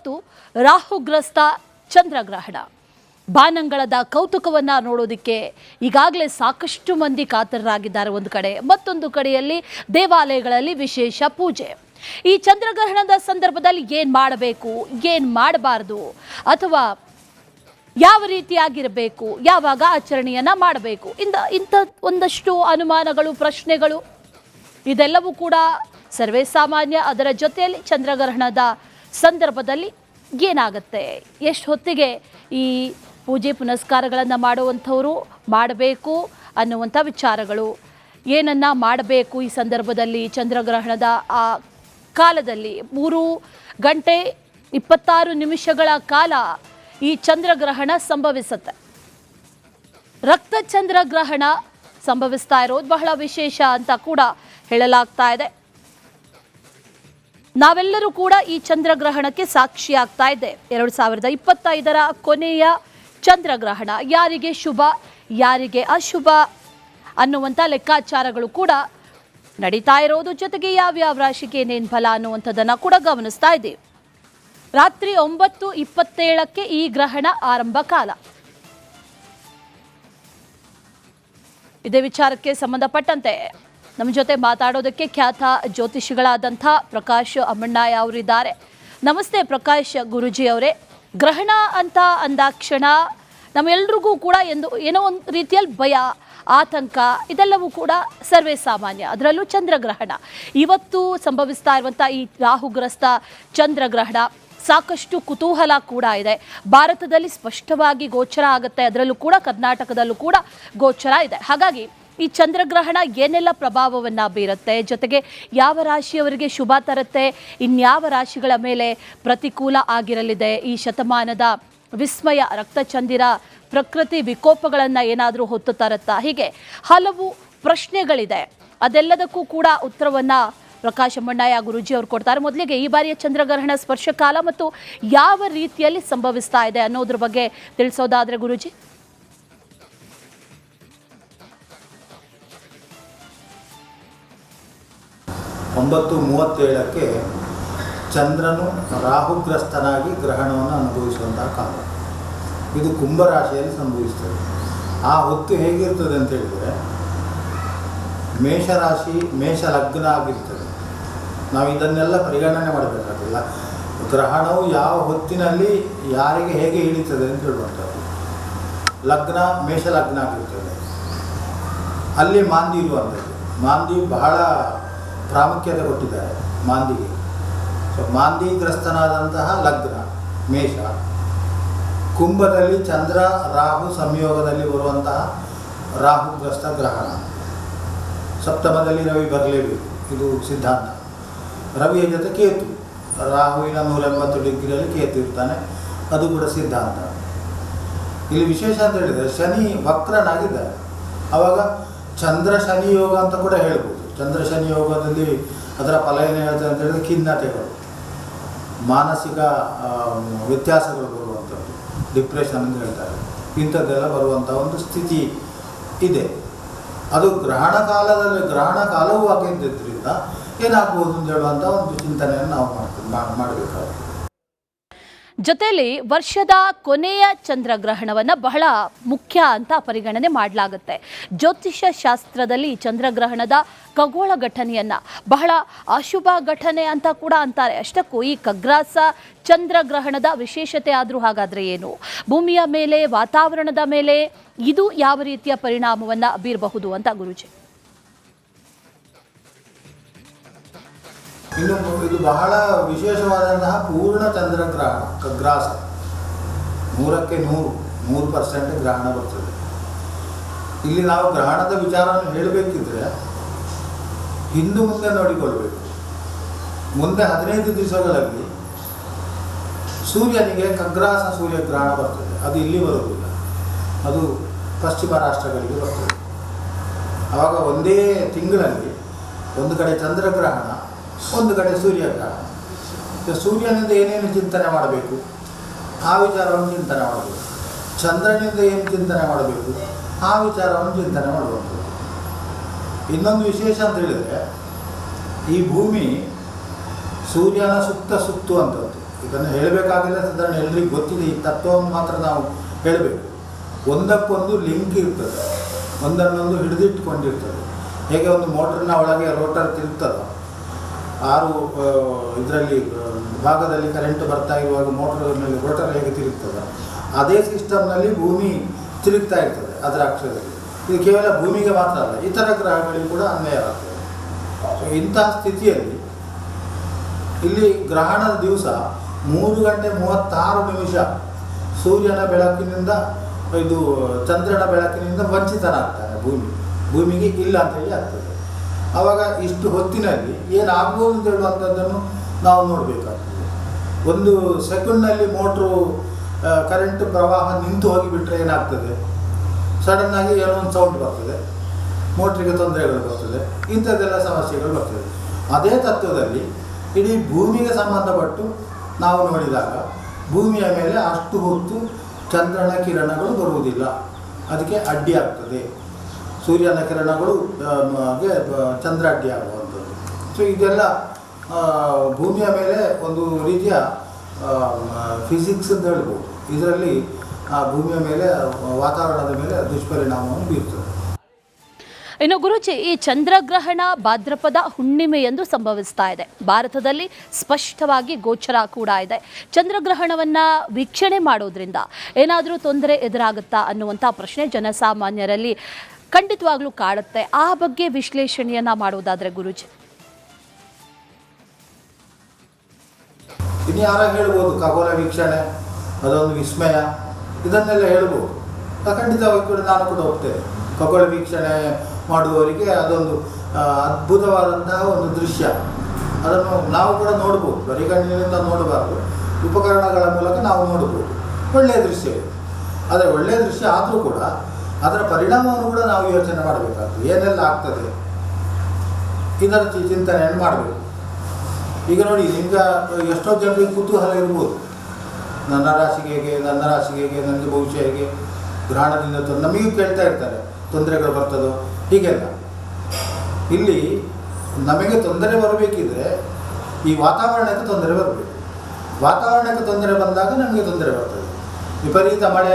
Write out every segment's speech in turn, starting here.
ಇವತ್ತು ರಾಹುಗ್ರಸ್ತ ಚಂದ್ರಗ್ರಹಣ. ಬಾನಂಗಳದ ಕೌತುಕವನ್ನು ನೋಡೋದಕ್ಕೆ ಈಗಾಗಲೇ ಸಾಕಷ್ಟು ಮಂದಿ ಕಾತರರಾಗಿದ್ದಾರೆ. ಒಂದು ಕಡೆ, ಮತ್ತೊಂದು ಕಡೆಯಲ್ಲಿ ದೇವಾಲಯಗಳಲ್ಲಿ ವಿಶೇಷ ಪೂಜೆ. ಈ ಚಂದ್ರಗ್ರಹಣದ ಸಂದರ್ಭದಲ್ಲಿ ಏನು ಮಾಡಬೇಕು, ಏನು ಮಾಡಬಾರ್ದು, ಅಥವಾ ಯಾವ ರೀತಿಯಾಗಿರಬೇಕು, ಯಾವಾಗ ಆಚರಣೆಯನ್ನು ಮಾಡಬೇಕು, ಇಂಥ ಒಂದಷ್ಟು ಅನುಮಾನಗಳು, ಪ್ರಶ್ನೆಗಳು ಇದೆಲ್ಲವೂ ಕೂಡ ಸರ್ವೇ ಸಾಮಾನ್ಯ. ಅದರ ಜೊತೆಯಲ್ಲಿ ಚಂದ್ರಗ್ರಹಣದ ಸಂದರ್ಭದಲ್ಲಿ ಏನಾಗುತ್ತೆ, ಎಷ್ಟು ಹೊತ್ತಿಗೆ ಈ ಪೂಜೆ ಪುನಸ್ಕಾರಗಳನ್ನು ಮಾಡುವಂಥವರು ಮಾಡಬೇಕು ಅನ್ನುವಂಥ ವಿಚಾರಗಳು, ಏನನ್ನು ಮಾಡಬೇಕು ಈ ಸಂದರ್ಭದಲ್ಲಿ, ಚಂದ್ರಗ್ರಹಣದ ಆ ಕಾಲದಲ್ಲಿ 3:26 ಕಾಲ ಈ ಚಂದ್ರಗ್ರಹಣ ಸಂಭವಿಸುತ್ತೆ. ರಕ್ತ ಚಂದ್ರಗ್ರಹಣ ಸಂಭವಿಸ್ತಾ ಇರೋದು ಬಹಳ ವಿಶೇಷ ಅಂತ ಕೂಡ ಹೇಳಲಾಗ್ತಾ ಇದೆ. ನಾವೆಲ್ಲರೂ ಕೂಡ ಈ ಚಂದ್ರಗ್ರಹಣಕ್ಕೆ ಸಾಕ್ಷಿಯಾಗ್ತಾ ಇದ್ದೇವೆ. 2025ರ ಕೊನೆಯ ಚಂದ್ರಗ್ರಹಣ. ಯಾರಿಗೆ ಶುಭ, ಯಾರಿಗೆ ಅಶುಭ ಅನ್ನುವಂಥ ಲೆಕ್ಕಾಚಾರಗಳು ಕೂಡ ನಡೀತಾ ಇರೋದು. ಜೊತೆಗೆ ಯಾವ್ಯಾವ ರಾಶಿಗೆ ಏನೇನು ಫಲ ಅನ್ನುವಂಥದ್ದನ್ನು ಕೂಡ ಗಮನಿಸ್ತಾ ಇದ್ದೀವಿ. ರಾತ್ರಿ 9:27ಕ್ಕೆ ಈ ಗ್ರಹಣ ಆರಂಭ ಕಾಲ. ಇದೇ ವಿಚಾರಕ್ಕೆ ಸಂಬಂಧಪಟ್ಟಂತೆ ನಮ್ಮ ಜೊತೆ ಮಾತಾಡೋದಕ್ಕೆ ಖ್ಯಾತ ಜ್ಯೋತಿಷಿಗಳಾದಂಥ ಪ್ರಕಾಶ್ ಅಮ್ಮಣ್ಣಾಯ ಅವರಿದ್ದಾರೆ. ನಮಸ್ತೆ ಪ್ರಕಾಶ್ ಗುರುಜಿ ಅವರೇ. ಗ್ರಹಣ ಅಂತ ಅಂದಾಕ್ಷಣ ನಮ್ಮೆಲ್ರಿಗೂ ಕೂಡ ಏನೋ ಒಂದು ರೀತಿಯಲ್ಲಿ ಭಯ, ಆತಂಕ ಇದೆಲ್ಲವೂ ಕೂಡ ಸರ್ವೇ ಸಾಮಾನ್ಯ. ಅದರಲ್ಲೂ ಚಂದ್ರಗ್ರಹಣ ಇವತ್ತು ಸಂಭವಿಸ್ತಾ ಇರುವಂಥ ಈ ರಾಹುಗ್ರಸ್ತ ಚಂದ್ರಗ್ರಹಣ ಸಾಕಷ್ಟು ಕುತೂಹಲ ಕೂಡ ಇದೆ. ಭಾರತದಲ್ಲಿ ಸ್ಪಷ್ಟವಾಗಿ ಗೋಚರ ಆಗುತ್ತೆ, ಅದರಲ್ಲೂ ಕೂಡ ಕರ್ನಾಟಕದಲ್ಲೂ ಕೂಡ ಗೋಚರ ಇದೆ. ಹಾಗಾಗಿ ಈ ಚಂದ್ರಗ್ರಹಣ ಏನೆಲ್ಲ ಪ್ರಭಾವವನ್ನು ಬೀರುತ್ತೆ, ಜೊತೆಗೆ ಯಾವ ರಾಶಿಯವರಿಗೆ ಶುಭ ತರುತ್ತೆ, ಇನ್ಯಾವ ರಾಶಿಗಳ ಮೇಲೆ ಪ್ರತಿಕೂಲ ಆಗಿರಲಿದೆ, ಈ ಶತಮಾನದ ವಿಸ್ಮಯ ರಕ್ತಚಂದಿರ ಪ್ರಕೃತಿ ವಿಕೋಪಗಳನ್ನು ಏನಾದರೂ ಹೊತ್ತು ತರುತ್ತಾ, ಹೀಗೆ ಹಲವು ಪ್ರಶ್ನೆಗಳಿದೆ. ಅದೆಲ್ಲದಕ್ಕೂ ಕೂಡ ಉತ್ತರವನ್ನು ಪ್ರಕಾಶ್ ಅಮ್ಮಣ್ಣಾಯ ಗುರೂಜಿ ಅವರು ಕೊಡ್ತಾರೆ. ಮೊದಲಿಗೆ ಈ ಬಾರಿಯ ಚಂದ್ರಗ್ರಹಣ ಸ್ಪರ್ಶಕಾಲ ಮತ್ತು ಯಾವ ರೀತಿಯಲ್ಲಿ ಸಂಭವಿಸ್ತಾ ಇದೆ ಅನ್ನೋದ್ರ ಬಗ್ಗೆ ತಿಳಿಸೋದಾದ್ರೆ ಗುರೂಜಿ. 9:37ಕ್ಕೆ ಚಂದ್ರನು ರಾಹುಗ್ರಸ್ತನಾಗಿ ಗ್ರಹಣವನ್ನು ಅನುಭವಿಸುವಂತಹ ಕಾಲ. ಇದು ಕುಂಭರಾಶಿಯಲ್ಲಿ ಸಂಭವಿಸ್ತದೆ. ಆ ಹೊತ್ತು ಹೇಗಿರ್ತದೆ ಅಂತ ಹೇಳಿದರೆ, ಮೇಷರಾಶಿ ಮೇಷ ಲಗ್ನ ಆಗಿರ್ತದೆ. ನಾವು ಇದನ್ನೆಲ್ಲ ಪರಿಗಣನೆ ಮಾಡಬೇಕಾಗಿಲ್ಲ. ಗ್ರಹಣವು ಯಾವ ಹೊತ್ತಿನಲ್ಲಿ ಯಾರಿಗೆ ಹೇಗೆ ಹಿಡಿತದೆ ಅಂತ ಹೇಳುವಂಥದ್ದು. ಲಗ್ನ ಮೇಷ ಲಗ್ನ ಆಗಿರ್ತದೆ, ಅಲ್ಲಿ ಮಾಂದಿ ಇರುವಂಥದ್ದು. ಮಾಂದಿ ಬಹಳ ಪ್ರಾಮುಖ್ಯತೆ ಕೊಟ್ಟಿದ್ದಾರೆ ಮಾಂದಿಗೆ. ಸೊ ಮಾಂದಿಗ್ರಸ್ತನಾದಂತಹ ಲಗ್ನ ಮೇಷ, ಕುಂಭದಲ್ಲಿ ಚಂದ್ರ ರಾಹು ಸಂಯೋಗದಲ್ಲಿ ಬರುವಂತಹ ರಾಹುಗ್ರಸ್ತ ಗ್ರಹಣ. ಸಪ್ತಮದಲ್ಲಿ ರವಿ ಬರಲೇಬೇಕು, ಇದು ಸಿದ್ಧಾಂತ. ರವಿಯ ಜೊತೆ ಕೇತು, ರಾಹುವಿನ 180 ಡಿಗ್ರಿಯಲ್ಲಿ ಕೇತು ಇರ್ತಾನೆ, ಅದು ಕೂಡ ಸಿದ್ಧಾಂತ. ಇಲ್ಲಿ ವಿಶೇಷ ಅಂತ ಹೇಳಿದರೆ ಶನಿ ವಕ್ರನಾಗಿದ್ದಾರೆ. ಆವಾಗ ಚಂದ್ರ ಶನಿ ಯೋಗ ಅಂತ ಕೂಡ ಹೇಳ್ಬೋದು. ಚಂದ್ರ ಶನಿ ಯೋಗದಲ್ಲಿ ಅದರ ಫಲ ಏನು ಹೇಳ್ತಾರೆ ಅಂತ ಹೇಳಿದ್ರೆ ಖಿನ್ನತೆಗಳು, ಮಾನಸಿಕ ವ್ಯತ್ಯಾಸಗಳು ಬರುವಂಥದ್ದು, ಡಿಪ್ರೆಷನ್ ಅಂತ ಹೇಳ್ತಾರೆ. ಇಂಥದ್ದೆಲ್ಲ ಬರುವಂಥ ಒಂದು ಸ್ಥಿತಿ ಇದೆ. ಅದು ಗ್ರಹಣ ಕಾಲವೂ ಆಗಿದ್ದರಿಂದ ಏನಾಗ್ಬೋದು ಅಂತ ಹೇಳುವಂಥ ಒಂದು ಚಿಂತನೆಯನ್ನು ನಾವು ಮಾಡಬೇಕಾಗುತ್ತೆ. ಜೊತೆಯಲ್ಲಿ ವರ್ಷದ ಕೊನೆಯ ಚಂದ್ರಗ್ರಹಣವನ್ನು ಬಹಳ ಮುಖ್ಯ ಅಂತ ಪರಿಗಣನೆ ಮಾಡಲಾಗುತ್ತೆ. ಜ್ಯೋತಿಷ್ಯ ಶಾಸ್ತ್ರದಲ್ಲಿ ಚಂದ್ರಗ್ರಹಣದ ಖಗೋಳ ಘಟನೆಯನ್ನು ಬಹಳ ಅಶುಭ ಘಟನೆ ಅಂತ ಕೂಡ ಅಂತಾರೆ. ಅಷ್ಟಕ್ಕೂ ಈ ಖಗ್ರಾಸ ಚಂದ್ರಗ್ರಹಣದ ವಿಶೇಷತೆ ಆದರೂ ಹಾಗಾದರೆ ಏನು, ಭೂಮಿಯ ಮೇಲೆ, ವಾತಾವರಣದ ಮೇಲೆ ಇದು ಯಾವ ರೀತಿಯ ಪರಿಣಾಮವನ್ನು ಬೀರಬಹುದು ಅಂತ ಗುರೂಜಿ? ಇನ್ನು ಇದು ಬಹಳ ವಿಶೇಷವಾದಂತಹ ಪೂರ್ಣ ಚಂದ್ರಗ್ರಹಣ, ಖಗ್ರಾಸ. 100ಕ್ಕೆ 100% ಗ್ರಹಣ ಬರ್ತದೆ. ಇಲ್ಲಿ ನಾವು ಗ್ರಹಣದ ವಿಚಾರವನ್ನು ಹೇಳಬೇಕಿದ್ರೆ ಹಿಂದೆ ಮುಂದೆ ನೋಡಿಕೊಳ್ಬೇಕು. ಮುಂದೆ 15 ದಿವಸಗಳಲ್ಲಿ ಸೂರ್ಯನಿಗೆ ಖಗ್ರಾಸ ಸೂರ್ಯಗ್ರಹಣ ಬರ್ತದೆ. ಅದು ಇಲ್ಲಿ ಬರುವುದಿಲ್ಲ, ಅದು ಪಶ್ಚಿಮ ರಾಷ್ಟ್ರಗಳಿಗೆ ಬರ್ತದೆ. ಆವಾಗ ಒಂದೇ ತಿಂಗಳಲ್ಲಿ ಒಂದು ಕಡೆ ಚಂದ್ರಗ್ರಹಣ, ಒಂದು ಕಡೆ ಸೂರ್ಯಗ್ರಹಣ. ಸೂರ್ಯನಿಂದ ಏನೇನು ಚಿಂತನೆ ಮಾಡಬೇಕು ಆ ವಿಚಾರವನ್ನು ಚಿಂತನೆ ಮಾಡಬೇಕು. ಚಂದ್ರನಿಂದ ಏನು ಚಿಂತನೆ ಮಾಡಬೇಕು ಆ ವಿಚಾರವನ್ನು ಚಿಂತನೆ ಮಾಡುವಂಥದ್ದು. ಇನ್ನೊಂದು ವಿಶೇಷ ಅಂತ ಹೇಳಿದರೆ, ಈ ಭೂಮಿ ಸೂರ್ಯನ ಸುತ್ತುವಂಥದ್ದು. ಈಗ ಇದನ್ನು ಹೇಳಬೇಕಾಗಿಲ್ಲ, ಸಾಧಾರಣ ಎಲ್ಲರಿಗೂ ಗೊತ್ತಿದೆ. ಈ ತತ್ವವನ್ನು ಮಾತ್ರ ನಾವು ಹೇಳಬೇಕು. ಒಂದಕ್ಕೊಂದು ಲಿಂಕ್ ಇರ್ತದೆ, ಒಂದನ್ನೊಂದು ಹಿಡಿದಿಟ್ಟುಕೊಂಡಿರ್ತದೆ. ಹೇಗೆ ಒಂದು ಮೋಟ್ರನ್ನ ಒಳಗೆ ರೋಟರ್ ತಿರುಗ್ತದೋ, 6 ಇದರಲ್ಲಿ ಭಾಗದಲ್ಲಿ ಕರೆಂಟ್ ಬರ್ತಾ ಇರುವಾಗ ಮೋಟ್ರಲ್ಲಿ ರೋಟರ್ ಹೇಗೆ ತಿರುಗ್ತದೆ, ಅದೇ ಸಿಸ್ಟಮ್ನಲ್ಲಿ ಭೂಮಿ ತಿರುಗ್ತಾ ಇರ್ತದೆ ಅದರ ಅಕ್ಷರದಲ್ಲಿ. ಇದು ಕೇವಲ ಭೂಮಿಗೆ ಮಾತ್ರ ಅಲ್ಲ, ಇತರ ಗ್ರಹಗಳಿಗೂ ಕೂಡ ಅನ್ವಯ ಆಗ್ತದೆ. ಸೊ ಇಂತಹ ಸ್ಥಿತಿಯಲ್ಲಿ ಇಲ್ಲಿ ಗ್ರಹಣದ ದಿವಸ 3:36 ಸೂರ್ಯನ ಬೆಳಕಿನಿಂದ, ಇದು ಚಂದ್ರನ ಬೆಳಕಿನಿಂದ ವಂಚಿತನಾಗ್ತಾನೆ ಭೂಮಿಗೆ ಇಲ್ಲ ಅಂತೇಳಿ ಆಗ್ತದೆ. ಆವಾಗ ಇಷ್ಟು ಹೊತ್ತಿನಲ್ಲಿ ಏನಾಗ್ಬೋದು ಅಂತ ಹೇಳುವಂಥದ್ದನ್ನು ನಾವು ನೋಡಬೇಕಾಗ್ತದೆ. 1 ಸೆಕೆಂಡ್ನಲ್ಲಿ ಮೋಟ್ರು ಕರೆಂಟ್ ಪ್ರವಾಹ ನಿಂತು ಹೋಗಿಬಿಟ್ರೆ ಏನಾಗ್ತದೆ, ಸಡನ್ನಾಗಿ ಏನೋ ಒಂದು ಸೌಂಡ್ ಬರ್ತದೆ, ಮೋಟ್ರಿಗೆ ತೊಂದರೆಗಳು ಬರ್ತದೆ, ಇಂಥದ್ದೆಲ್ಲ ಸಮಸ್ಯೆಗಳು ಬರ್ತದೆ. ಅದೇ ತತ್ವದಲ್ಲಿ ಇಡೀ ಭೂಮಿಗೆ ಸಂಬಂಧಪಟ್ಟು ನಾವು ನೋಡಿದಾಗ ಭೂಮಿಯ ಮೇಲೆ ಅಷ್ಟು ಹೊತ್ತು ಚಂದ್ರನ ಕಿರಣಗಳು ಬರುವುದಿಲ್ಲ, ಅದಕ್ಕೆ ಅಡ್ಡಿ ಆಗ್ತದೆ. ಸೂರ್ಯನ ಕಿರಣಗಳು ಚಂದ್ರ ಅಡ್ಡಿ ಆಗುವಂಥದ್ದು. ಸೊ ಇದೆಲ್ಲ ಭೂಮಿಯ ಮೇಲೆ ಒಂದು ರೀತಿಯ ಫಿಸಿಕ್ಸ್ ಅಂತ ಹೇಳ್ಬೋದು. ಇದರಲ್ಲಿ ಭೂಮಿಯ ಮೇಲೆ, ವಾತಾವರಣದ ಮೇಲೆ ದುಷ್ಪರಿಣಾಮವನ್ನು ಬೀರ್ತದೆ. ಇನ್ನು ಗುರೂಜಿ, ಈ ಚಂದ್ರಗ್ರಹಣ ಭಾದ್ರಪದ ಹುಣ್ಣಿಮೆಯಂದು ಸಂಭವಿಸ್ತಾ ಇದೆ. ಭಾರತದಲ್ಲಿ ಸ್ಪಷ್ಟವಾಗಿ ಗೋಚರ ಕೂಡ ಇದೆ. ಚಂದ್ರಗ್ರಹಣವನ್ನ ವೀಕ್ಷಣೆ ಮಾಡೋದ್ರಿಂದ ಏನಾದರೂ ತೊಂದರೆ ಎದುರಾಗುತ್ತಾ ಅನ್ನುವಂಥ ಪ್ರಶ್ನೆ ಜನಸಾಮಾನ್ಯರಲ್ಲಿ ಖಂಡಿತವಾಗ್ಲೂ ಕಾಡುತ್ತೆ. ಆ ಬಗ್ಗೆ ವಿಶ್ಲೇಷಣೆಯನ್ನ ಮಾಡುವುದಾದ್ರೆ ಗುರೂಜಿ. ಇನ್ಯಾರ ಹೇಳ್ಬೋದು, ಖಗೋಳ ವೀಕ್ಷಣೆ ಅದೊಂದು ವಿಸ್ಮಯ, ಇದನ್ನೆಲ್ಲ ಹೇಳ್ಬೋದು. ಖಂಡಿತವಾಗಿ ಕೂಡ ನಾನು ಕೂಡ ಹೋಗ್ತೇನೆ. ಖಗೋಳ ವೀಕ್ಷಣೆ ಮಾಡುವವರಿಗೆ ಅದೊಂದು ಅದ್ಭುತವಾದಂತಹ ಒಂದು ದೃಶ್ಯ, ಅದನ್ನು ನಾವು ಕೂಡ ನೋಡ್ಬೋದು. ಬರೀ ಕಣ್ಣಿನಿಂದ ನೋಡಬಾರ್ದು, ಉಪಕರಣಗಳ ಮೂಲಕ ನಾವು ನೋಡ್ಬೋದು. ಒಳ್ಳೆಯ ದೃಶ್ಯವೇ. ಆದರೆ ಒಳ್ಳೆಯ ದೃಶ್ಯ ಆದರೂ ಕೂಡ ಅದರ ಪರಿಣಾಮವನ್ನು ಕೂಡ ನಾವು ಯೋಚನೆ ಮಾಡಬೇಕಾಗ್ತದೆ. ಏನೆಲ್ಲ ಆಗ್ತದೆ ಇದರ ಚಿಂತನೆಯನ್ನು ಮಾಡಬೇಕು. ಈಗ ನೋಡಿ, ನಿಮ್ಗೆ ಎಷ್ಟೋ ಜನರಿಗೆ ಕುತೂಹಲ ಇರ್ಬೋದು, ನನ್ನ ರಾಶಿಗೆ ಹೇಗೆ, ನನಗೆ ಭವಿಷ್ಯ ಹೇಗೆ, ಗ್ರಹಣದಿಂದ ನಮಗೂ ಕೇಳ್ತಾ ಇರ್ತಾರೆ, ತೊಂದರೆಗಳು ಬರ್ತದೋ ಹೀಗೆಲ್ಲ. ಇಲ್ಲಿ ನಮಗೆ ತೊಂದರೆ ಬರಬೇಕಿದ್ರೆ ಈ ವಾತಾವರಣಕ್ಕೆ ತೊಂದರೆ ಬರಬೇಕು. ವಾತಾವರಣಕ್ಕೆ ತೊಂದರೆ ಬಂದಾಗ ನಮಗೆ ತೊಂದರೆ ಬರ್ತದೆ. ವಿಪರೀತ ಮಳೆ,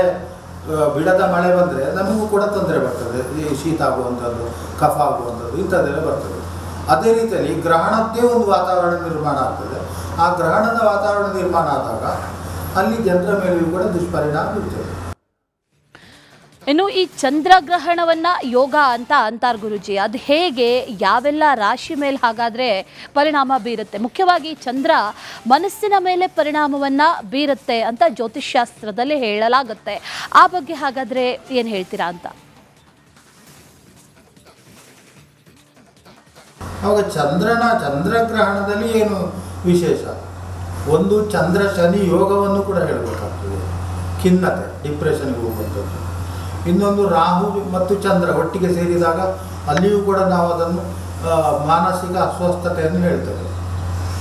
ಬಿಡದ ಮಳೆ ಬಂದರೆ ನಮಗೂ ಕೂಡ ತೊಂದರೆ ಬರ್ತದೆ. ಈ ಶೀತ ಆಗುವಂಥದ್ದು, ಕಫ ಆಗುವಂಥದ್ದು, ಇಂಥದ್ದೆಲ್ಲ ಬರ್ತದೆ. ಅದೇ ರೀತಿಯಲ್ಲಿ ಗ್ರಹಣದ್ದೇ ಒಂದು ವಾತಾವರಣ ನಿರ್ಮಾಣ ಆಗ್ತದೆ. ಆ ಗ್ರಹಣದ ವಾತಾವರಣ ನಿರ್ಮಾಣ ಆದಾಗ ಅಲ್ಲಿ ಜನರ ಮೇಲೆಯೂ ಕೂಡ ದುಷ್ಪರಿಣಾಮ ಬೀರ್ತದೆ. ಇನ್ನು ಈ ಚಂದ್ರಗ್ರಹಣವನ್ನ ಯೋಗ ಅಂತ ಅಂತಾರ್ ಗುರುಜಿ, ಅದು ಹೇಗೆ, ಯಾವೆಲ್ಲ ರಾಶಿ ಮೇಲೆ ಹಾಗಾದ್ರೆ ಪರಿಣಾಮ ಬೀರುತ್ತೆ? ಮುಖ್ಯವಾಗಿ ಚಂದ್ರ ಮನಸ್ಸಿನ ಮೇಲೆ ಪರಿಣಾಮವನ್ನ ಬೀರುತ್ತೆ ಅಂತ ಜ್ಯೋತಿಷ್ಶಾಸ್ತ್ರದಲ್ಲಿ ಹೇಳಲಾಗುತ್ತೆ. ಆ ಬಗ್ಗೆ ಹಾಗಾದ್ರೆ ಏನು ಹೇಳ್ತೀರಾ ಅಂತ? ಅವಾಗ ಚಂದ್ರಗ್ರಹಣದಲ್ಲಿ ಏನು ವಿಶೇಷ, ಒಂದು ಚಂದ್ರ ಶನಿ ಯೋಗವನ್ನು ಕೂಡ ಹೇಳಬೇಕಾಗ್ತದೆ. ಖಿನ್ನತೆ, ಡಿಪ್ರೆಷನ್ಗೆ ಹೋಗುವಂಥದ್ದು. ಇನ್ನೊಂದು ರಾಹು ಮತ್ತು ಚಂದ್ರ ಒಟ್ಟಿಗೆ ಸೇರಿದಾಗ ಅಲ್ಲಿಯೂ ಕೂಡ ನಾವು ಅದನ್ನು ಮಾನಸಿಕ ಅಸ್ವಸ್ಥತೆಯನ್ನು ಹೇಳ್ತೇವೆ.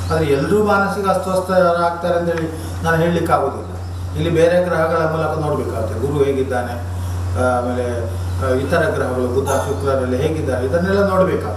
ಆದರೆ ಎಲ್ಲರೂ ಮಾನಸಿಕ ಅಸ್ವಸ್ಥರಾಗ್ತಾರೆ ಅಂತೇಳಿ ನಾನು ಹೇಳಲಿಕ್ಕಾಗೋದಿಲ್ಲ. ಇಲ್ಲಿ ಬೇರೆ ಗ್ರಹಗಳ ಮೂಲಕ ನೋಡಬೇಕಾಗುತ್ತೆ. ಗುರು ಹೇಗಿದ್ದಾನೆ, ಆಮೇಲೆ ಇತರ ಗ್ರಹಗಳು ಬುಧ ಶುಕ್ರರಲ್ಲಿ ಹೇಗಿದ್ದಾರೆ, ಇದನ್ನೆಲ್ಲ ನೋಡಬೇಕಾಗ್ತದೆ.